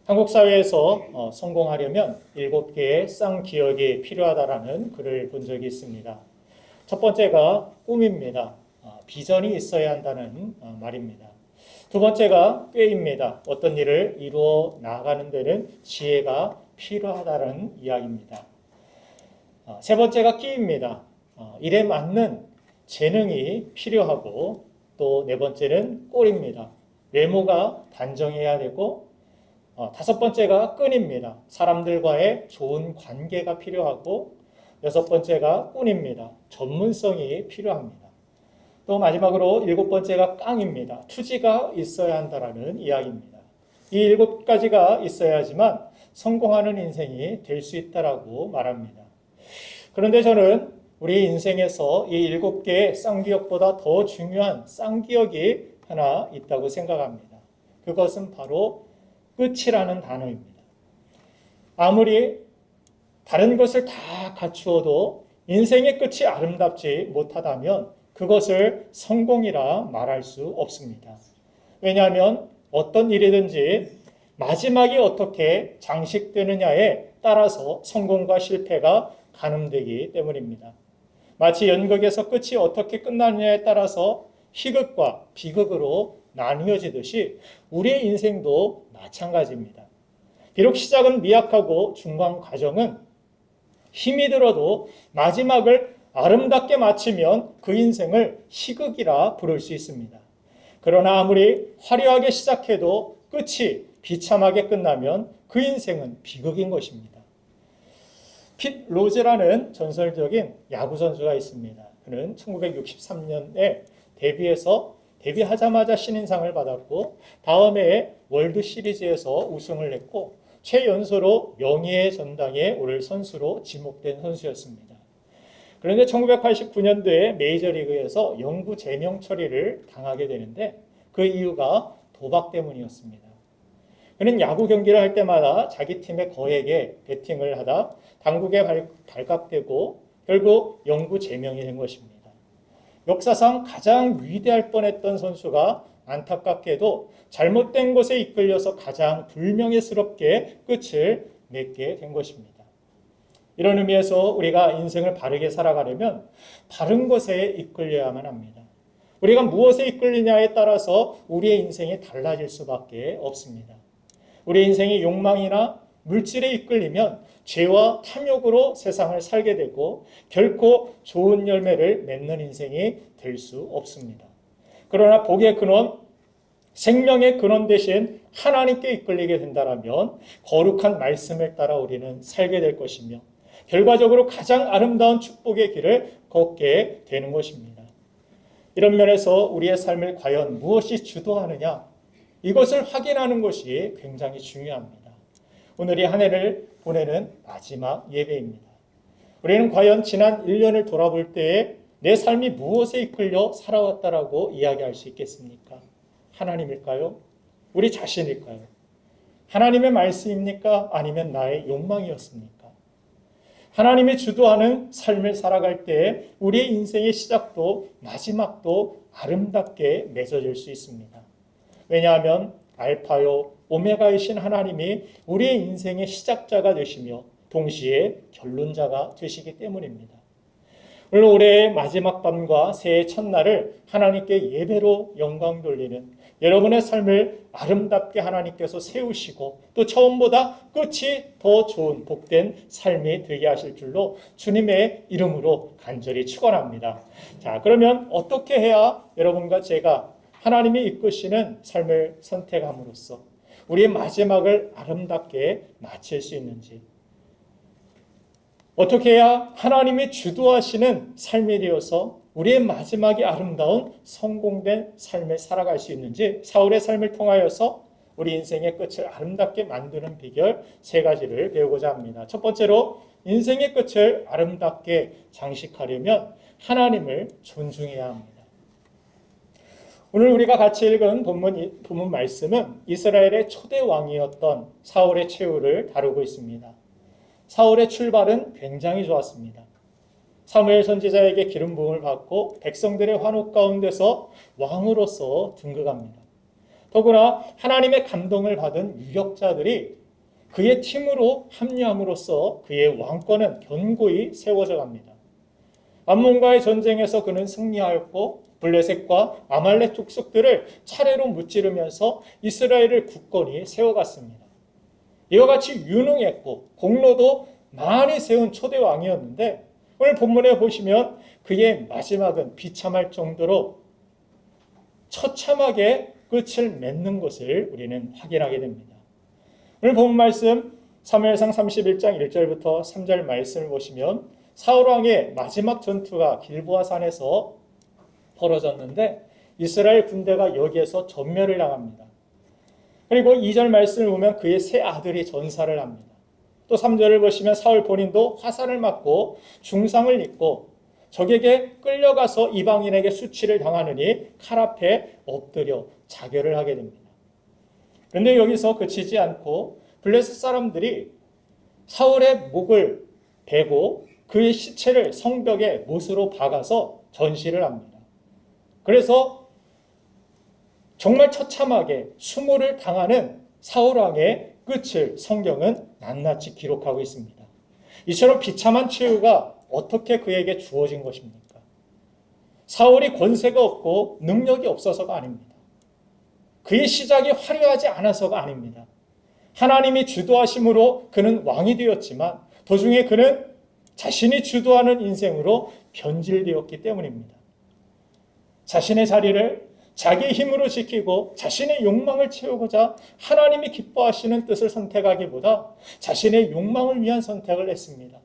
한국 사회에서 성공하려면 7개의 쌍기역이 필요하다라는 글을 본 적이 있습니다. 첫 번째가 꿈입니다. 비전이 있어야 한다는 말입니다. 두 번째가 꾀입니다. 어떤 일을 이루어 나가는 데는 지혜가 필요하다는 이야기입니다. 세 번째가 끼입니다. 일에 맞는 재능이 필요하고 또 네 번째는 꼴입니다. 외모가 단정해야 되고 다섯 번째가 끈입니다. 사람들과의 좋은 관계가 필요하고 여섯 번째가 꾼입니다. 전문성이 필요합니다. 또 마지막으로 일곱 번째가 깡입니다. 투지가 있어야 한다라는 이야기입니다. 이 일곱 가지가 있어야지만 성공하는 인생이 될 수 있다라고 말합니다. 그런데 저는 우리 인생에서 이 7개의 쌍기역보다 더 중요한 쌍기역이 하나 있다고 생각합니다. 그것은 바로 끝이라는 단어입니다. 아무리 다른 것을 다 갖추어도 인생의 끝이 아름답지 못하다면 그것을 성공이라 말할 수 없습니다. 왜냐하면 어떤 일이든지 마지막이 어떻게 장식되느냐에 따라서 성공과 실패가 가늠되기 때문입니다. 마치 연극에서 끝이 어떻게 끝나느냐에 따라서 희극과 비극으로 나뉘어지듯이 우리의 인생도 마찬가지입니다. 비록 시작은 미약하고 중간 과정은 힘이 들어도 마지막을 아름답게 마치면 그 인생을 희극이라 부를 수 있습니다. 그러나 아무리 화려하게 시작해도 끝이 비참하게 끝나면 그 인생은 비극인 것입니다. 핏 로즈라는 전설적인 야구 선수가 있습니다. 그는 1963년에 데뷔하자마자 신인상을 받았고 다음해 월드 시리즈에서 우승을 했고 최연소로 명예의 전당에 오를 선수로 지목된 선수였습니다. 그런데 1989년도에 메이저리그에서 영구 제명 처리를 당하게 되는데 그 이유가 도박 때문이었습니다. 그는 야구 경기를 할 때마다 자기 팀의 거액에 베팅을 하다 당국에 발각되고 결국 영구 제명이 된 것입니다. 역사상 가장 위대할 뻔했던 선수가 안타깝게도 잘못된 것에 이끌려서 가장 불명예스럽게 끝을 맺게 된 것입니다. 이런 의미에서 우리가 인생을 바르게 살아가려면 바른 것에 이끌려야만 합니다. 우리가 무엇에 이끌리냐에 따라서 우리의 인생이 달라질 수밖에 없습니다. 우리 인생이 욕망이나 물질에 이끌리면 죄와 탐욕으로 세상을 살게 되고 결코 좋은 열매를 맺는 인생이 될 수 없습니다. 그러나 복의 근원, 생명의 근원 대신 하나님께 이끌리게 된다면 거룩한 말씀을 따라 우리는 살게 될 것이며 결과적으로 가장 아름다운 축복의 길을 걷게 되는 것입니다. 이런 면에서 우리의 삶을 과연 무엇이 주도하느냐 이것을 확인하는 것이 굉장히 중요합니다. 오늘이 한 해를 보내는 마지막 예배입니다. 우리는 과연 지난 1년을 돌아볼 때에 내 삶이 무엇에 이끌려 살아왔다라고 이야기할 수 있겠습니까? 하나님일까요? 우리 자신일까요? 하나님의 말씀입니까? 아니면 나의 욕망이었습니까? 하나님이 주도하는 삶을 살아갈 때 우리의 인생의 시작도 마지막도 아름답게 맺어질 수 있습니다. 왜냐하면 알파요 오메가이신 하나님이 우리의 인생의 시작자가 되시며 동시에 결론자가 되시기 때문입니다. 오늘 올해의 마지막 밤과 새해 첫날을 하나님께 예배로 영광 돌리는 여러분의 삶을 아름답게 하나님께서 세우시고 또 처음보다 끝이 더 좋은 복된 삶이 되게 하실 줄로 주님의 이름으로 간절히 축원합니다. 자, 그러면 어떻게 해야 여러분과 제가 하나님이 이끄시는 삶을 선택함으로써 우리의 마지막을 아름답게 마칠 수 있는지, 어떻게 해야 하나님이 주도하시는 삶이 되어서 우리의 마지막이 아름다운 성공된 삶을 살아갈 수 있는지 사울의 삶을 통하여서 우리 인생의 끝을 아름답게 만드는 비결 3가지를 배우고자 합니다. 첫 번째로 인생의 끝을 아름답게 장식하려면 하나님을 존중해야 합니다. 오늘 우리가 같이 읽은 본문 말씀은 이스라엘의 초대 왕이었던 사울의 최후를 다루고 있습니다. 사울의 출발은 굉장히 좋았습니다. 사무엘 선지자에게 기름 부음을 받고 백성들의 환호 가운데서 왕으로서 등극합니다. 더구나 하나님의 감동을 받은 유력자들이 그의 팀으로 합류함으로써 그의 왕권은 견고히 세워져 갑니다. 암몬과의 전쟁에서 그는 승리하였고 블레셋과 아말렉 족속들을 차례로 무찌르면서 이스라엘을 굳건히 세워갔습니다. 이와 같이 유능했고 공로도 많이 세운 초대 왕이었는데 오늘 본문에 보시면 그의 마지막은 비참할 정도로 처참하게 끝을 맺는 것을 우리는 확인하게 됩니다. 오늘 본 말씀 사무엘상 31장 1절부터 3절 말씀을 보시면 사울 왕의 마지막 전투가 길보아 산에서 벌어졌는데 이스라엘 군대가 여기에서 전멸을 당합니다. 그리고 2절 말씀을 보면 그의 세 아들이 전사를 합니다. 또 3절을 보시면 사울 본인도 화살을 맞고 중상을 입고 적에게 끌려가서 이방인에게 수치를 당하느니 칼 앞에 엎드려 자결을 하게 됩니다. 그런데 여기서 그치지 않고 블레셋 사람들이 사울의 목을 베고 그의 시체를 성벽에 못으로 박아서 전시를 합니다. 그래서 정말 처참하게 수모를 당하는 사울 왕의 끝을 성경은 낱낱이 기록하고 있습니다. 이처럼 비참한 최후가 어떻게 그에게 주어진 것입니까? 사울이 권세가 없고 능력이 없어서가 아닙니다. 그의 시작이 화려하지 않아서가 아닙니다. 하나님이 주도하심으로 그는 왕이 되었지만 도중에 그는 자신이 주도하는 인생으로 변질되었기 때문입니다. 자신의 자리를 자기 힘으로 지키고 자신의 욕망을 채우고자 하나님이 기뻐하시는 뜻을 선택하기보다 자신의 욕망을 위한 선택을 했습니다.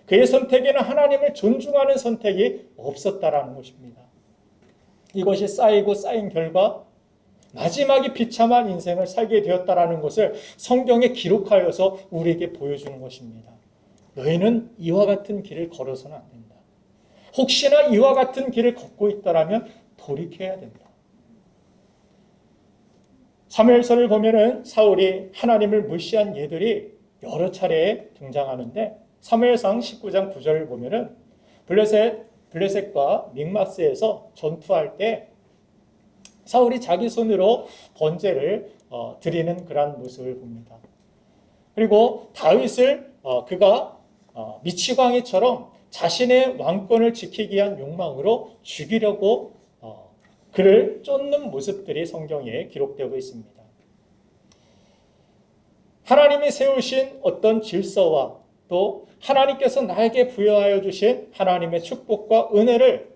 그의 선택에는 하나님을 존중하는 선택이 없었다라는 것입니다. 이것이 쌓이고 쌓인 결과 마지막에 비참한 인생을 살게 되었다라는 것을 성경에 기록하여서 우리에게 보여주는 것입니다. 너희는 이와 같은 길을 걸어서는 안 된다. 혹시나 이와 같은 길을 걷고 있다라면 돌이켜야 된다. 사무엘서를 보면은 사울이 하나님을 무시한 예들이 여러 차례 등장하는데 사무엘상 19장 9절을 보면은 블레셋과 믹마스에서 전투할 때 사울이 자기 손으로 번제를 드리는 그런 모습을 봅니다. 그리고 다윗을 그가 미치광이처럼 자신의 왕권을 지키기 위한 욕망으로 죽이려고 그를 쫓는 모습들이 성경에 기록되고 있습니다. 하나님이 세우신 어떤 질서와 또 하나님께서 나에게 부여하여 주신 하나님의 축복과 은혜를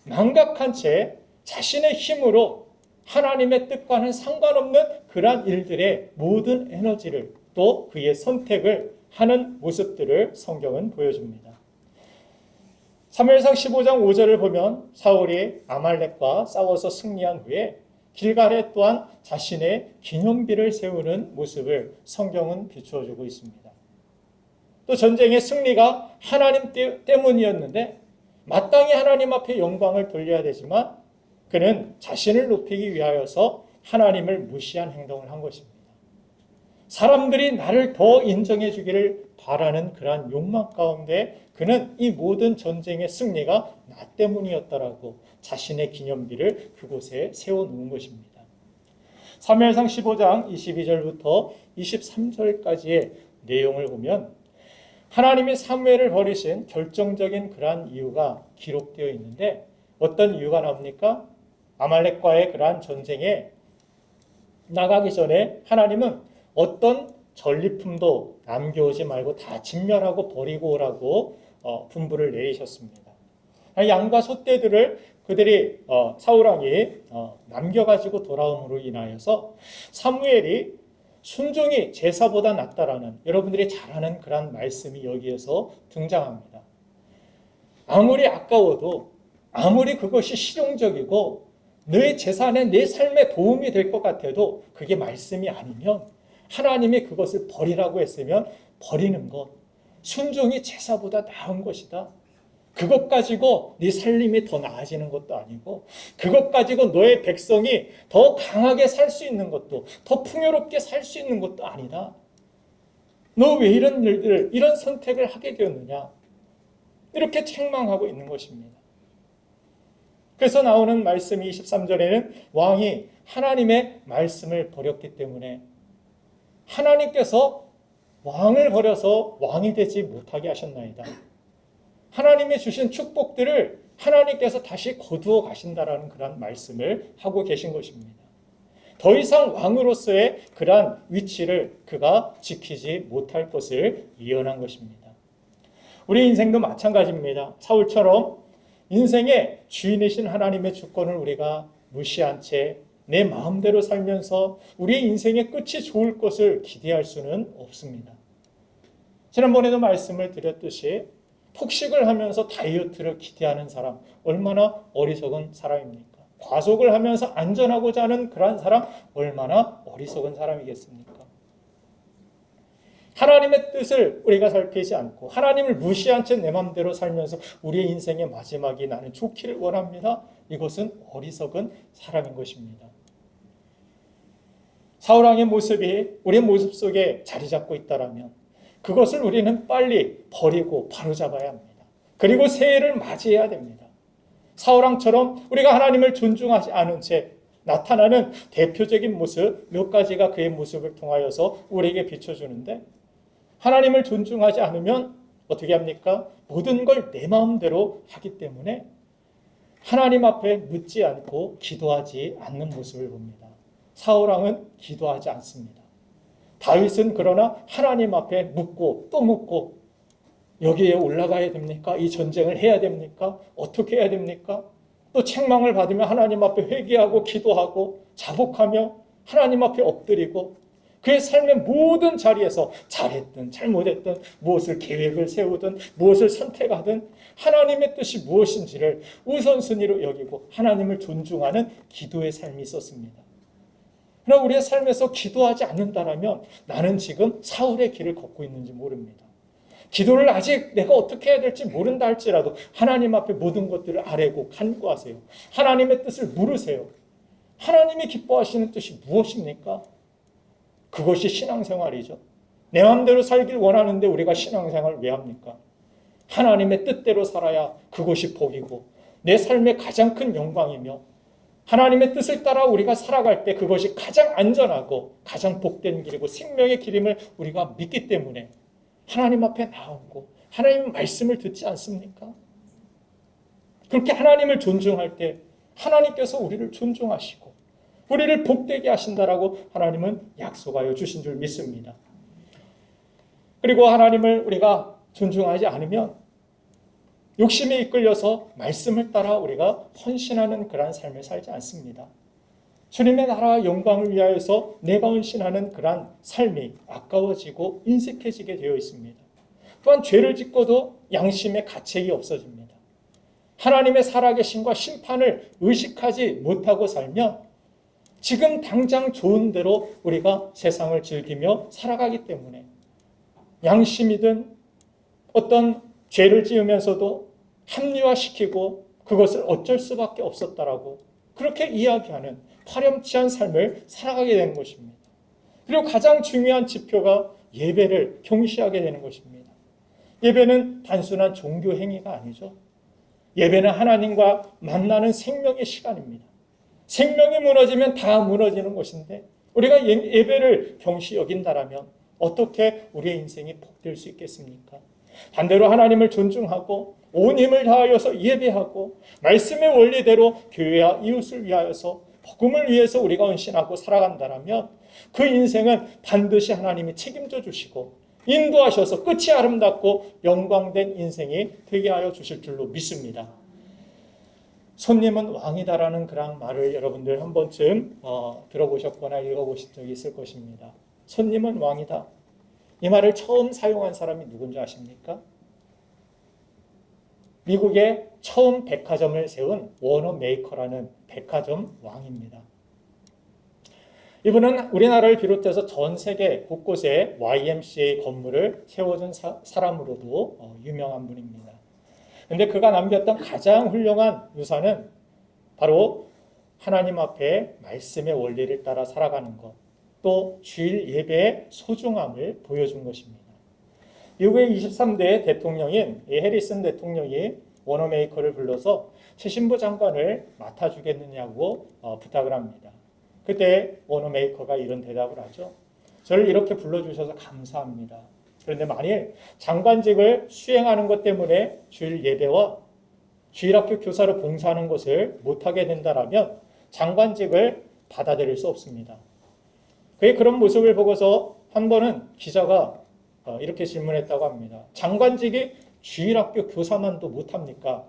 망각한 채 자신의 힘으로 하나님의 뜻과는 상관없는 그러한 일들의 모든 에너지를 또 그의 선택을 하는 모습들을 성경은 보여줍니다. 사무엘상 15장 5절을 보면 사울이 아말렉과 싸워서 승리한 후에 길갈에 또한 자신의 기념비를 세우는 모습을 성경은 비추어주고 있습니다. 또 전쟁의 승리가 하나님 때문이었는데 마땅히 하나님 앞에 영광을 돌려야 되지만 그는 자신을 높이기 위하여서 하나님을 무시한 행동을 한 것입니다. 사람들이 나를 더 인정해 주기를 바라는 그러한 욕망 가운데 그는 이 모든 전쟁의 승리가 나 때문이었다라고 자신의 기념비를 그곳에 세워놓은 것입니다. 사무엘상 15장 22절부터 23절까지의 내용을 보면 하나님이 사무엘을 버리신 결정적인 그러한 이유가 기록되어 있는데 어떤 이유가 나옵니까? 아말렉과의 그러한 전쟁에 나가기 전에 하나님은 어떤 전리품도 남겨오지 말고 다 진멸하고 버리고 오라고 분부를 내리셨습니다. 양과 소떼들을 그들이 사울왕이 남겨가지고 돌아옴으로 인하여서 사무엘이 순종이 제사보다 낫다라는 여러분들이 잘 아는 그런 말씀이 여기에서 등장합니다. 아무리 아까워도 아무리 그것이 실용적이고 너의 재산에 내 삶에 도움이 될 것 같아도 그게 말씀이 아니면 하나님이 그것을 버리라고 했으면 버리는 것, 순종이 제사보다 나은 것이다. 그것 가지고 네 살림이 더 나아지는 것도 아니고 그것 가지고 너의 백성이 더 강하게 살 수 있는 것도 더 풍요롭게 살 수 있는 것도 아니다. 너 왜 이런 일들, 이런 선택을 하게 되었느냐? 이렇게 책망하고 있는 것입니다. 그래서 나오는 말씀이 23절에는 왕이 하나님의 말씀을 버렸기 때문에 하나님께서 왕을 버려서 왕이 되지 못하게 하셨나이다. 하나님이 주신 축복들을 하나님께서 다시 거두어 가신다라는 그런 말씀을 하고 계신 것입니다. 더 이상 왕으로서의 그러한 위치를 그가 지키지 못할 것을 예언한 것입니다. 우리 인생도 마찬가지입니다. 사울처럼 인생의 주인이신 하나님의 주권을 우리가 무시한 채 내 마음대로 살면서 우리의 인생의 끝이 좋을 것을 기대할 수는 없습니다. 지난번에도 말씀을 드렸듯이 폭식을 하면서 다이어트를 기대하는 사람, 얼마나 어리석은 사람입니까? 과속을 하면서 안전하고자 하는 그러한 사람, 얼마나 어리석은 사람이겠습니까? 하나님의 뜻을 우리가 살피지 않고 하나님을 무시한 채 내 마음대로 살면서 우리의 인생의 마지막이 나는 좋기를 원합니다. 이것은 어리석은 사람인 것입니다. 사울왕의 모습이 우리의 모습 속에 자리 잡고 있다면 그것을 우리는 빨리 버리고 바로잡아야 합니다. 그리고 새해를 맞이해야 됩니다. 사울왕처럼 우리가 하나님을 존중하지 않은 채 나타나는 대표적인 모습 몇 가지가 그의 모습을 통하여서 우리에게 비춰주는데, 하나님을 존중하지 않으면 어떻게 합니까? 모든 걸 내 마음대로 하기 때문에 하나님 앞에 묻지 않고 기도하지 않는 모습을 봅니다. 사울왕은 기도하지 않습니다. 다윗은 그러나 하나님 앞에 묻고 또 묻고, 여기에 올라가야 됩니까? 이 전쟁을 해야 됩니까? 어떻게 해야 됩니까? 또 책망을 받으면 하나님 앞에 회개하고 기도하고 자복하며 하나님 앞에 엎드리고, 그의 삶의 모든 자리에서 잘했든 잘못했든 무엇을 계획을 세우든 무엇을 선택하든 하나님의 뜻이 무엇인지를 우선순위로 여기고 하나님을 존중하는 기도의 삶이 있었습니다. 그러나 우리의 삶에서 기도하지 않는다면 나는 지금 사울의 길을 걷고 있는지 모릅니다. 기도를 아직 내가 어떻게 해야 될지 모른다 할지라도 하나님 앞에 모든 것들을 아뢰고 간구하세요. 하나님의 뜻을 물으세요. 하나님이 기뻐하시는 뜻이 무엇입니까? 그것이 신앙생활이죠. 내 마음대로 살길 원하는데 우리가 신앙생활을 왜 합니까? 하나님의 뜻대로 살아야 그것이 복이고 내 삶의 가장 큰 영광이며, 하나님의 뜻을 따라 우리가 살아갈 때 그것이 가장 안전하고 가장 복된 길이고 생명의 길임을 우리가 믿기 때문에 하나님 앞에 나오고 하나님의 말씀을 듣지 않습니까? 그렇게 하나님을 존중할 때 하나님께서 우리를 존중하시고 우리를 복되게 하신다라고 하나님은 약속하여 주신 줄 믿습니다. 그리고 하나님을 우리가 존중하지 않으면 욕심에 이끌려서 말씀을 따라 우리가 헌신하는 그러한 삶을 살지 않습니다. 주님의 나라와 영광을 위하여서 내가 헌신하는 그러한 삶이 아까워지고 인색해지게 되어 있습니다. 또한 죄를 짓고도 양심의 가책이 없어집니다. 하나님의 살아계심과 심판을 의식하지 못하고 살면 지금 당장 좋은 대로 우리가 세상을 즐기며 살아가기 때문에 양심이든 어떤 죄를 지으면서도 합리화시키고 그것을 어쩔 수밖에 없었다라고 그렇게 이야기하는 파렴치한 삶을 살아가게 되는 것입니다. 그리고 가장 중요한 지표가 예배를 경시하게 되는 것입니다. 예배는 단순한 종교 행위가 아니죠. 예배는 하나님과 만나는 생명의 시간입니다. 생명이 무너지면 다 무너지는 것인데 우리가 예배를 경시 여긴다라면 어떻게 우리의 인생이 복될 수 있겠습니까? 반대로 하나님을 존중하고 온 힘을 다하여서 예배하고 말씀의 원리대로 교회와 이웃을 위하여서 복음을 위해서 우리가 헌신하고 살아간다라면 그 인생은 반드시 하나님이 책임져 주시고 인도하셔서 끝이 아름답고 영광된 인생이 되게 하여 주실 줄로 믿습니다. 손님은 왕이다라는 그런 말을 여러분들 한 번쯤 들어보셨거나 읽어보신 적이 있을 것입니다. 손님은 왕이다. 이 말을 처음 사용한 사람이 누군지 아십니까? 미국에 처음 백화점을 세운 워너 메이커라는 백화점 왕입니다. 이분은 우리나라를 비롯해서 전 세계 곳곳에 YMCA 건물을 세워준 사람으로도 유명한 분입니다. 그런데 그가 남겼던 가장 훌륭한 유산은 바로 하나님 앞에 말씀의 원리를 따라 살아가는 것, 또 주일 예배의 소중함을 보여준 것입니다. 미국의 23대 대통령인 해리슨 대통령이 워너메이커를 불러서 최신부 장관을 맡아주겠느냐고 부탁을 합니다. 그때 워너메이커가 이런 대답을 하죠. 저를 이렇게 불러주셔서 감사합니다. 그런데 만일 장관직을 수행하는 것 때문에 주일 예배와 주일학교 교사로 봉사하는 것을 못하게 된다면 장관직을 받아들일 수 없습니다. 그의 그런 모습을 보고서 한 번은 기자가 이렇게 질문했다고 합니다. 장관직이 주일학교 교사만도 못합니까?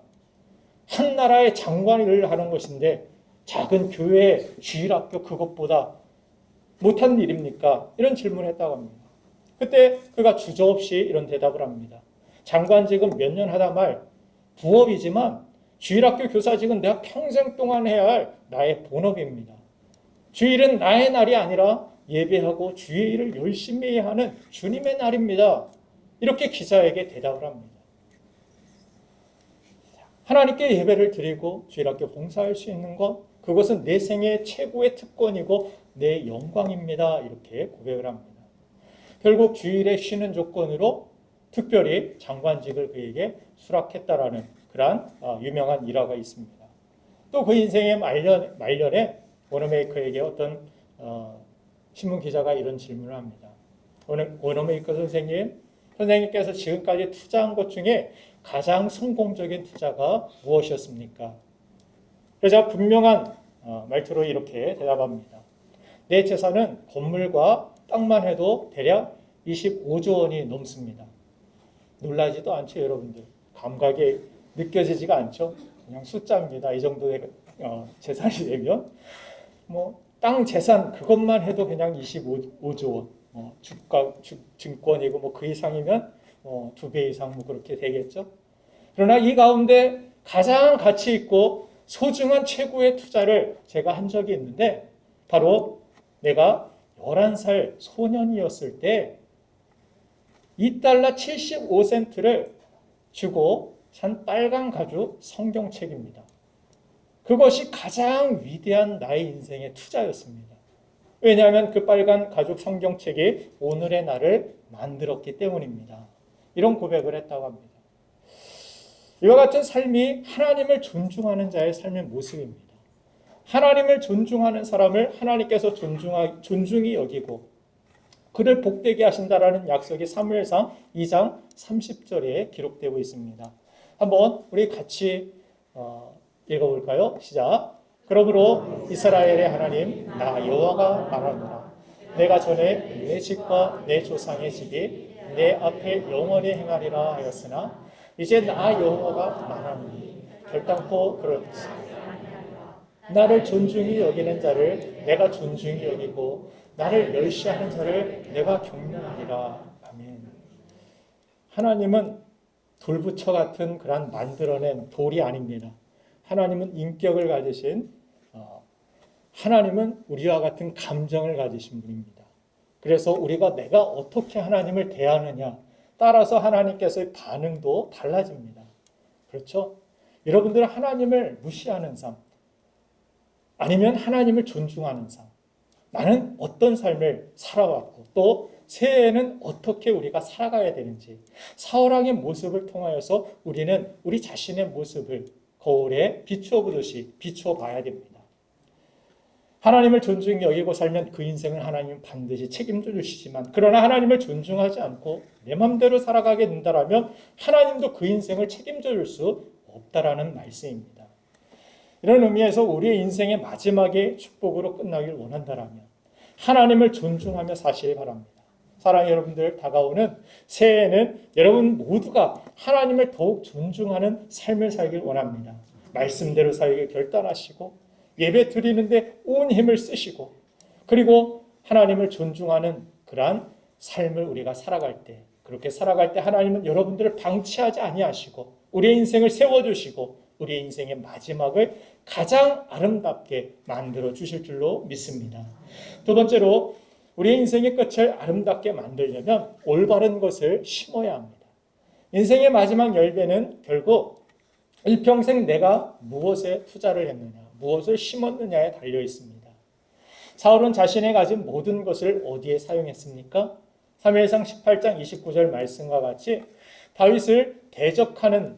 한 나라의 장관을 하는 것인데 작은 교회의 주일학교 그것보다 못한 일입니까? 이런 질문을 했다고 합니다. 그때 그가 주저없이 이런 대답을 합니다. 장관직은 몇 년 하다 말 부업이지만 주일학교 교사직은 내가 평생 동안 해야 할 나의 본업입니다. 주일은 나의 날이 아니라 예배하고 주의 일을 열심히 하는 주님의 날입니다. 이렇게 기자에게 대답을 합니다. 하나님께 예배를 드리고 주일학교 봉사할 수 있는 것, 그것은 내 생애 최고의 특권이고 내 영광입니다. 이렇게 고백을 합니다. 결국 주일에 쉬는 조건으로 특별히 장관직을 그에게 수락했다라는 그러한 유명한 일화가 있습니다. 또 그 인생의 말년에 워너메이커에게 어떤 신문 기자가 이런 질문을 합니다. 워너메이커 선생님께서 지금까지 투자한 것 중에 가장 성공적인 투자가 무엇이었습니까? 그래서 분명한 말투로 이렇게 대답합니다. 내 재산은 건물과 땅만 해도 대략 25조 원이 넘습니다. 놀라지도 않죠, 여러분들. 감각이 느껴지지가 않죠. 그냥 숫자입니다. 이 정도의 재산이 되면 땅 재산 그것만 해도 그냥 25조 원. 증권이고 그 이상이면 2배 이상 그렇게 되겠죠. 그러나 이 가운데 가장 가치 있고 소중한 최고의 투자를 제가 한 적이 있는데 바로 내가 11살 소년이었을 때 $2 75센트를 주고 산 빨간 가죽 성경책입니다. 그것이 가장 위대한 나의 인생의 투자였습니다. 왜냐하면 그 빨간 가죽 성경책이 오늘의 나를 만들었기 때문입니다. 이런 고백을 했다고 합니다. 이와 같은 삶이 하나님을 존중하는 자의 삶의 모습입니다. 하나님을 존중하는 사람을 하나님께서 존중히 여기고 그를 복되게 하신다라는 약속이 사무엘상 2장 30절에 기록되고 있습니다. 한번 우리 같이 읽어볼까요? 시작. 그러므로 이스라엘의 하나님 나 여호와가 말하노라. 내가 전에 내 집과 내 조상의 집이 내 앞에 영원히 행하리라 하였으나 이제 나 여호와가 말하노니 결단코 그렇지. 나를 존중히 여기는 자를 내가 존중히 여기고 나를 멸시하는 자를 내가 경멸하리라. 아멘. 하나님은 돌부처 같은 그런 만들어낸 돌이 아닙니다. 하나님은 인격을 가지신 하나님은 우리와 같은 감정을 가지신 분입니다. 그래서 우리가 내가 어떻게 하나님을 대하느냐 따라서 하나님께서의 반응도 달라집니다. 그렇죠? 여러분들은 하나님을 무시하는 삶 아니면 하나님을 존중하는 삶 나는 어떤 삶을 살아왔고 또 새해에는 어떻게 우리가 살아가야 되는지 사울왕의 모습을 통하여서 우리는 우리 자신의 모습을 거울에 비추어 보듯이 비추어 봐야 됩니다. 하나님을 존중히 여기고 살면 그 인생을 하나님은 반드시 책임져 주시지만 그러나 하나님을 존중하지 않고 내 마음대로 살아가게 된다면 하나님도 그 인생을 책임져 줄 수 없다라는 말씀입니다. 이런 의미에서 우리의 인생의 마지막에 축복으로 끝나길 원한다면 하나님을 존중하며 사시기 바랍니다. 사랑하는 여러분들, 다가오는 새해에는 여러분 모두가 하나님을 더욱 존중하는 삶을 살길 원합니다. 말씀대로 살기를 결단하시고 예배 드리는데 온 힘을 쓰시고 그리고 하나님을 존중하는 그러한 삶을 우리가 살아갈 때 그렇게 살아갈 때 하나님은 여러분들을 방치하지 아니하시고 우리의 인생을 세워주시고 우리의 인생의 마지막을 가장 아름답게 만들어 주실 줄로 믿습니다. 두 번째로 우리의 인생의 끝을 아름답게 만들려면 올바른 것을 심어야 합니다. 인생의 마지막 열매는 결국 일평생 내가 무엇에 투자를 했느냐 무엇을 심었느냐에 달려 있습니다. 사울은 자신이 가진 모든 것을 어디에 사용했습니까? 사무엘상 18장 29절 말씀과 같이 다윗을 대적하는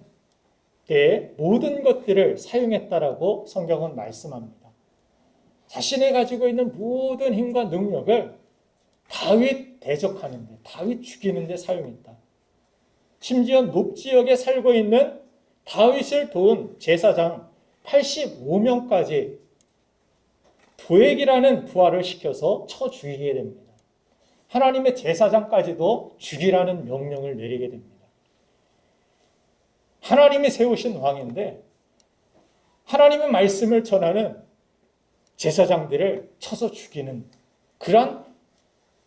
때에 모든 것들을 사용했다라고 성경은 말씀합니다. 자신이 가지고 있는 모든 힘과 능력을 다윗 대적하는데, 다윗 죽이는데 사용했다. 심지어 높지역에 살고 있는 다윗을 도운 제사장 85명까지 도액이라는 부하를 시켜서 쳐 죽이게 됩니다. 하나님의 제사장까지도 죽이라는 명령을 내리게 됩니다. 하나님이 세우신 왕인데 하나님의 말씀을 전하는 제사장들을 쳐서 죽이는 그러한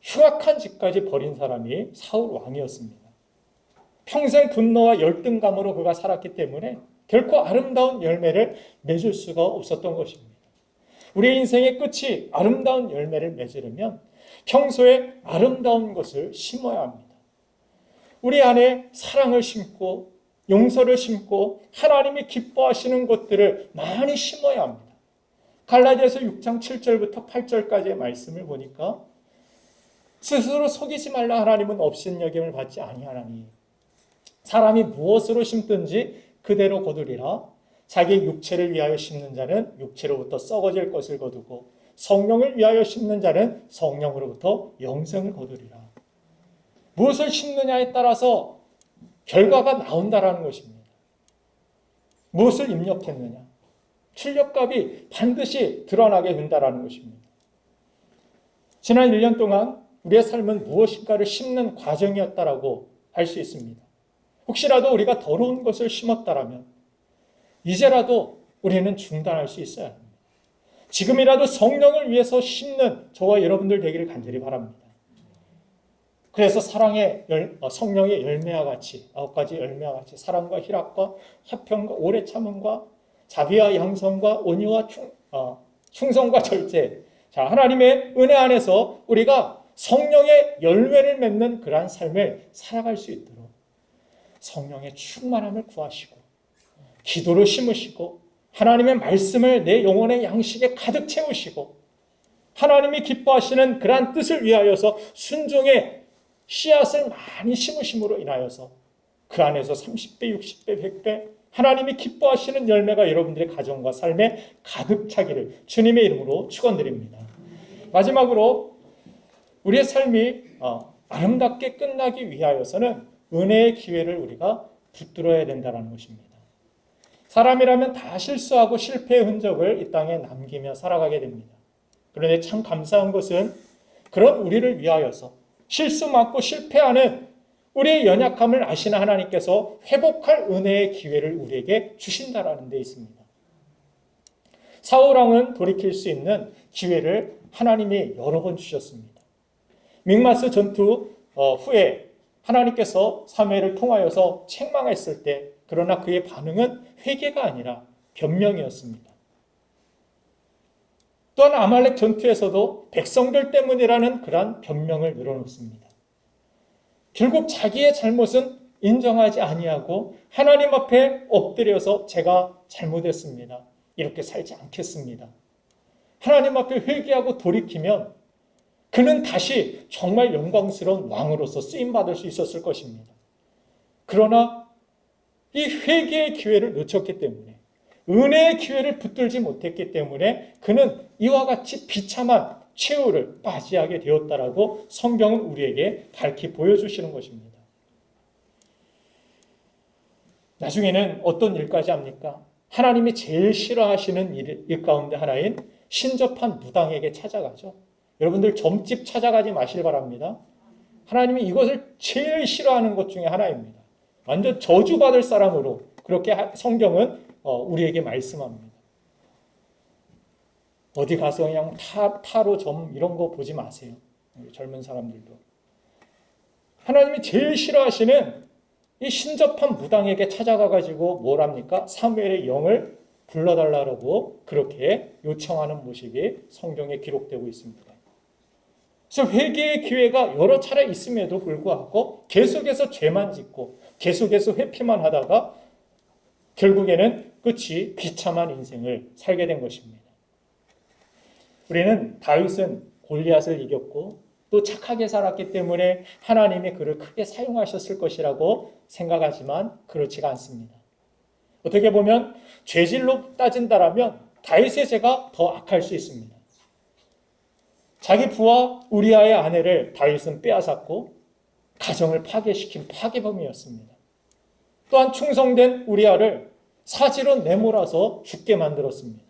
흉악한 짓까지 벌인 사람이 사울 왕이었습니다. 평생 분노와 열등감으로 그가 살았기 때문에 결코 아름다운 열매를 맺을 수가 없었던 것입니다. 우리의 인생의 끝이 아름다운 열매를 맺으려면 평소에 아름다운 것을 심어야 합니다. 우리 안에 사랑을 심고 용서를 심고 하나님이 기뻐하시는 것들을 많이 심어야 합니다. 갈라디아서 6장 7절부터 8절까지의 말씀을 보니까 스스로 속이지 말라 하나님은 업신여김을 받지 아니하나니 사람이 무엇으로 심든지 그대로 거두리라. 자기 육체를 위하여 심는 자는 육체로부터 썩어질 것을 거두고 성령을 위하여 심는 자는 성령으로부터 영생을 거두리라. 무엇을 심느냐에 따라서 결과가 나온다라는 것입니다. 무엇을 입력했느냐, 출력값이 반드시 드러나게 된다라는 것입니다. 지난 1년 동안 우리의 삶은 무엇인가를 심는 과정이었다라고 할 수 있습니다. 혹시라도 우리가 더러운 것을 심었다라면 이제라도 우리는 중단할 수 있어야 합니다. 지금이라도 성령을 위해서 심는 저와 여러분들 되기를 간절히 바랍니다. 그래서 성령의 열매와 같이 9가지 열매와 같이 사랑과 희락과 화평과 오래 참음과 자비와 양성과 온유와 충성과 절제. 자, 하나님의 은혜 안에서 우리가 성령의 열매를 맺는 그러한 삶을 살아갈 수 있도록 성령의 충만함을 구하시고 기도로 심으시고 하나님의 말씀을 내 영혼의 양식에 가득 채우시고 하나님이 기뻐하시는 그러한 뜻을 위하여서 순종의 씨앗을 많이 심으심으로 인하여서 그 안에서 30배, 60배, 100배 하나님이 기뻐하시는 열매가 여러분들의 가정과 삶에 가득 차기를 주님의 이름으로 축원드립니다. 마지막으로 우리의 삶이 아름답게 끝나기 위하여서는 은혜의 기회를 우리가 붙들어야 된다는 것입니다. 사람이라면 다 실수하고 실패의 흔적을 이 땅에 남기며 살아가게 됩니다. 그런데 참 감사한 것은 그런 우리를 위하여서 실수 많고 실패하는 우리의 연약함을 아시는 하나님께서 회복할 은혜의 기회를 우리에게 주신다라는 데 있습니다. 사울 왕은 돌이킬 수 있는 기회를 하나님이 여러 번 주셨습니다. 믹마스 전투 후에 하나님께서 사무엘을 통하여서 책망했을 때 그러나 그의 반응은 회개가 아니라 변명이었습니다. 또한 아말렉 전투에서도 백성들 때문이라는 그러한 변명을 늘어놓습니다. 결국 자기의 잘못은 인정하지 아니하고 하나님 앞에 엎드려서 제가 잘못했습니다. 이렇게 살지 않겠습니다. 하나님 앞에 회개하고 돌이키면 그는 다시 정말 영광스러운 왕으로서 쓰임받을 수 있었을 것입니다. 그러나 이 회개의 기회를 놓쳤기 때문에 은혜의 기회를 붙들지 못했기 때문에 그는 이와 같이 비참한 최후를 맞이하게 되었다라고 성경은 우리에게 밝히 보여주시는 것입니다. 나중에는 어떤 일까지 합니까? 하나님이 제일 싫어하시는 일 가운데 하나인 신접한 무당에게 찾아가죠. 여러분들 점집 찾아가지 마시길 바랍니다. 하나님이 이것을 제일 싫어하는 것 중에 하나입니다. 완전 저주받을 사람으로 그렇게 성경은 우리에게 말씀합니다. 어디 가서 그냥 타로 점 이런 거 보지 마세요. 젊은 사람들도. 하나님이 제일 싫어하시는 이 신접한 무당에게 찾아가가지고 뭘 합니까? 사무엘의 영을 불러달라고 그렇게 요청하는 모습이 성경에 기록되고 있습니다. 그래서 회개의 기회가 여러 차례 있음에도 불구하고 계속해서 죄만 짓고 계속해서 회피만 하다가 결국에는 끝이 비참한 인생을 살게 된 것입니다. 우리는 다윗은 골리앗을 이겼고 또 착하게 살았기 때문에 하나님이 그를 크게 사용하셨을 것이라고 생각하지만 그렇지가 않습니다. 어떻게 보면 죄질로 따진다라면 다윗의 죄가 더 악할 수 있습니다. 자기 부하 우리아의 아내를 다윗은 빼앗았고 가정을 파괴시킨 파괴범이었습니다. 또한 충성된 우리아를 사지로 내몰아서 죽게 만들었습니다.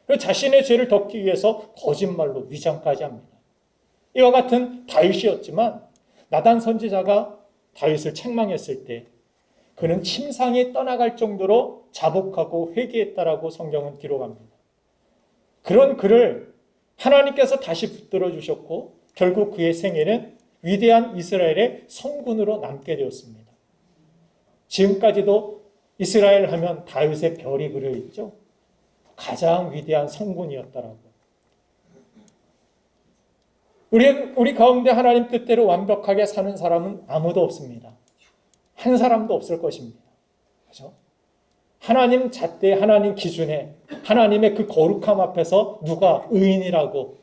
그리고 자신의 죄를 덮기 위해서 거짓말로 위장까지 합니다. 이와 같은 다윗이었지만 나단 선지자가 다윗을 책망했을 때 그는 침상이 떠나갈 정도로 자복하고 회개했다라고 성경은 기록합니다. 그런 그를 하나님께서 다시 붙들어 주셨고 결국 그의 생애는 위대한 이스라엘의 성군으로 남게 되었습니다. 지금까지도 이스라엘 하면 다윗의 별이 그려 있죠. 가장 위대한 성군이었다라고. 우리 가운데 하나님 뜻대로 완벽하게 사는 사람은 아무도 없습니다. 한 사람도 없을 것입니다. 그렇죠? 하나님 잣대, 하나님 기준에 하나님의 그 거룩함 앞에서 누가 의인이라고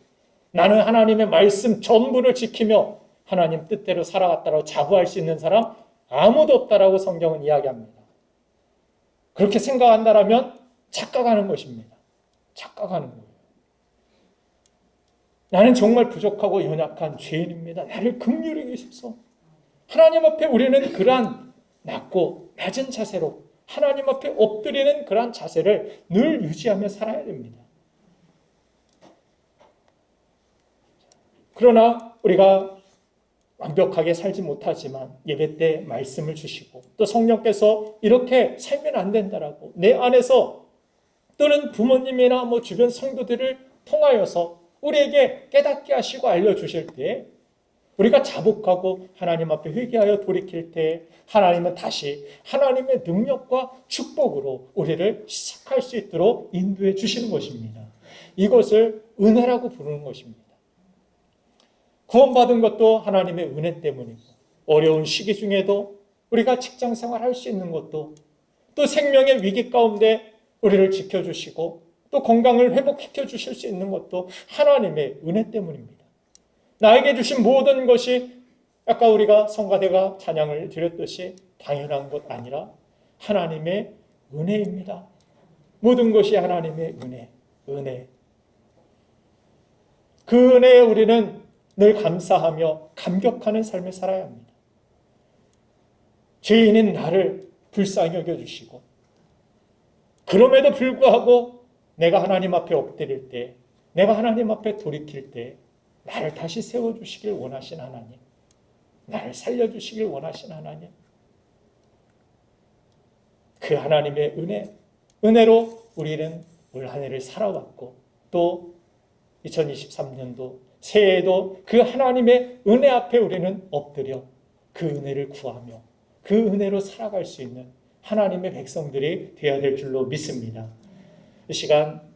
나는 하나님의 말씀 전부를 지키며 하나님 뜻대로 살아갔다라고 자부할 수 있는 사람 아무도 없다라고 성경은 이야기합니다. 그렇게 생각한다라면 착각하는 것입니다. 착각하는 거예요. 나는 정말 부족하고 연약한 죄인입니다. 나를 긍휼히 여기소서. 하나님 앞에 우리는 그러한 낮고 낮은 자세로 하나님 앞에 엎드리는 그러한 자세를 늘 유지하며 살아야 됩니다. 그러나 우리가 완벽하게 살지 못하지만 예배 때 말씀을 주시고 또 성령께서 이렇게 살면 안 된다라고 내 안에서 또는 부모님이나 주변 성도들을 통하여서 우리에게 깨닫게 하시고 알려주실 때 우리가 자복하고 하나님 앞에 회개하여 돌이킬 때 하나님은 다시 하나님의 능력과 축복으로 우리를 시작할 수 있도록 인도해 주시는 것입니다. 이것을 은혜라고 부르는 것입니다. 구원받은 것도 하나님의 은혜 때문이고 어려운 시기 중에도 우리가 직장생활 할 수 있는 것도 또 생명의 위기 가운데 우리를 지켜주시고 또 건강을 회복시켜 주실 수 있는 것도 하나님의 은혜 때문입니다. 나에게 주신 모든 것이 아까 우리가 성가대가 찬양을 드렸듯이 당연한 것 아니라 하나님의 은혜입니다. 모든 것이 하나님의 은혜. 그 은혜에 우리는 늘 감사하며 감격하는 삶을 살아야 합니다. 죄인인 나를 불쌍히 여겨주시고 그럼에도 불구하고 내가 하나님 앞에 엎드릴 때 내가 하나님 앞에 돌이킬 때 나를 다시 세워주시길 원하신 하나님, 나를 살려주시길 원하신 하나님, 그 하나님의 은혜로 우리는 올 한 해를 살아왔고 또 2023년도 새해에도 그 하나님의 은혜 앞에 우리는 엎드려 그 은혜를 구하며 그 은혜로 살아갈 수 있는 하나님의 백성들이 되어야 될 줄로 믿습니다. 이 시간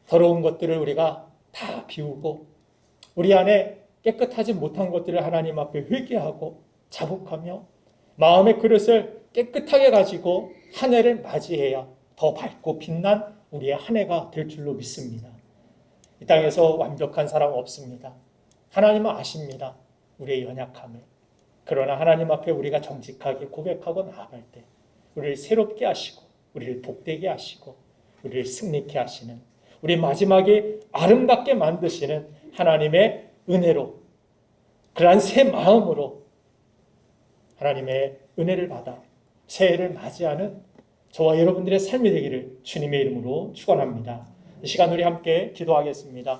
더러운 것들을 우리가 다 비우고 우리 안에 깨끗하지 못한 것들을 하나님 앞에 회개하고 자복하며 마음의 그릇을 깨끗하게 가지고 한 해를 맞이해야 더 밝고 빛난 우리의 한 해가 될 줄로 믿습니다. 이 땅에서 완벽한 사람 없습니다. 하나님은 아십니다. 우리의 연약함을. 그러나 하나님 앞에 우리가 정직하게 고백하고 나아갈 때 우리를 새롭게 하시고 우리를 복되게 하시고 우리를 승리케 하시는 우리 마지막에 아름답게 만드시는 하나님의 은혜로 그러한 새 마음으로 하나님의 은혜를 받아 새해를 맞이하는 저와 여러분들의 삶이 되기를 주님의 이름으로 축원합니다. 이 시간 우리 함께 기도하겠습니다.